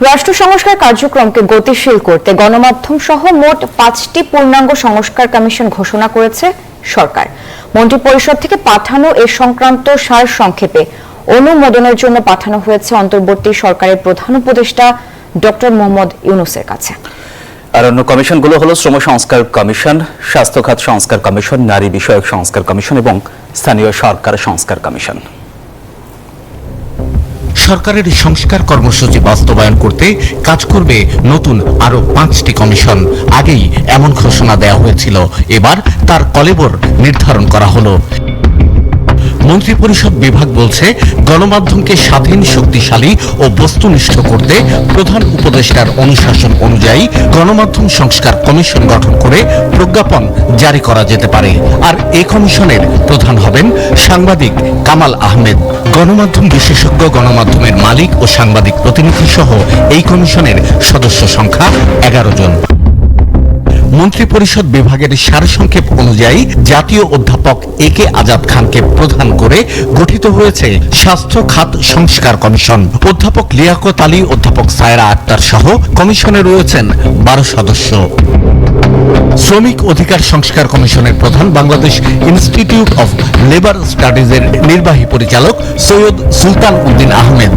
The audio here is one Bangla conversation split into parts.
রাষ্ট্র সংস্কার কার্যক্রমকে গতিশীল করতে গণমাধ্যম সহ মোট 5টি পূর্ণাঙ্গ সংস্কার কমিশন ঘোষণা করেছে সরকার। মন্ত্রিপরিষদ থেকে পাঠানো এ সংক্রান্ত সারসংক্ষেপে অনুমোদনের জন্য পাঠানো হয়েছে অন্তর্বর্তী সরকারের প্রধান উপদেষ্টা ডক্টর মোহাম্মদ ইউনূসের কাছে। আর অন্য কমিশনগুলো হলো শ্রম সংস্কার কমিশন, স্বাস্থ্য খাত সংস্কার কমিশন, নারী বিষয়ক সংস্কার কমিশন এবং স্থানীয় সরকার সংস্কার কমিশন। সরকারের সংস্কার কর্মসূচি বাস্তবায়ন করতে কাজ করবে নতুন আরো 5টি কমিশন। আগেই এমন ঘোষণা দেওয়া হয়েছিল, এবার তার কলেবর নির্ধারণ করা হলো। মন্ত্রিপরিষদ বিভাগ বলছে, গণমাধ্যমকে স্বাধীন, শক্তিশালী ও বস্তুনিষ্ঠ করতে প্রধান উপদেষ্টার অনুশাসন অনুযায়ী গণমাধ্যম সংস্কার কমিশন গঠন করে প্রজ্ঞাপন জারি করা যেতে পারে। আর এই কমিশনের প্রধান হবেন সাংবাদিক কামাল আহমেদ। গণমাধ্যম বিশেষজ্ঞ, গণমাধ্যমের মালিক ও সাংবাদিক প্রতিনিধি সহ এই কমিশনের সদস্য সংখ্যা 11 জন। মন্ত্রিপরিষদ বিভাগের সারসংক্ষেপ অনুযায়ী জাতীয় অধ্যাপক একে আজাদ খানকে প্রধান করে গঠিত হয়েছে স্বাস্থ্য খাত সংস্কার কমিশন। অধ্যাপক লিয়াকত আলী, অধ্যাপক সায়রা আক্তার সহ কমিশনে রয়েছেন 12 সদস্য। শ্রমিক অধিকার সংস্কার কমিশনের প্রধান বাংলাদেশ ইনস্টিটিউট অফ লেবার স্টাডিজের নির্বাহী পরিচালক সৈয়দ সুলতান উদ্দিন আহমেদ।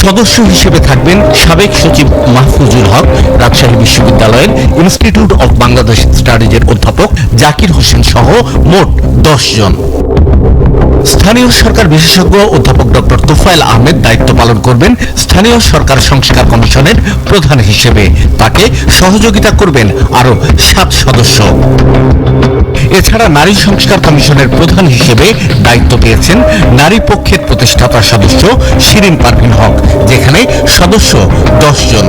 সদস্য হিসেবে থাকবেন সাবেক সচিব মাহফুজুল হক, রাজশাহী বিশ্ববিদ্যালয়ের ইনস্টিটিউট অফ বাংলাদেশ স্টাডিজের অধ্যাপক জাকির হোসেন সহ মোট 10 জন। স্থানীয় সরকার বিশেষজ্ঞ অধ্যাপক ডক্টর তোফায়েল আহমেদ দায়িত্ব পালন করবেন স্থানীয় সরকার সংস্কার কমিশনের প্রধান হিসেবে। তাকে সহযোগিতা করবেন আরো 7 সদস্য। এছাড়া নারী সংস্কার কমিশনের প্রধান হিসেবে দায়িত্ব পেয়েছেন নারী পক্ষের প্রতিষ্ঠাতা সদস্য শিরিন পারভীন হক, যেখানে সদস্য 10 জন।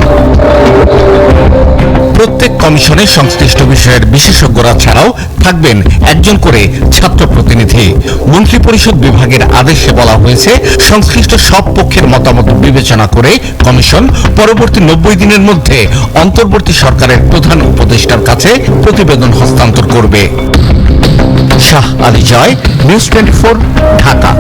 প্রত্যেক কমিশনে সংশ্লিষ্ট বিষয়ের বিশেষজ্ঞরা ছাড়াও থাকবেন একজন করে ছাত্র প্রতিনিধি। মন্ত্রিপরিষদ বিভাগের আদেশে বলা হয়েছে, সংশ্লিষ্ট সব পক্ষের মতামত বিবেচনা করে কমিশন পরবর্তী 90 দিনের মধ্যে অন্তর্বর্তী সরকারের প্রধান উপদেষ্টার কাছে প্রতিবেদন হস্তান্তর করবে। শাহ আলী জয়, নিউজ 24, ঢাকা।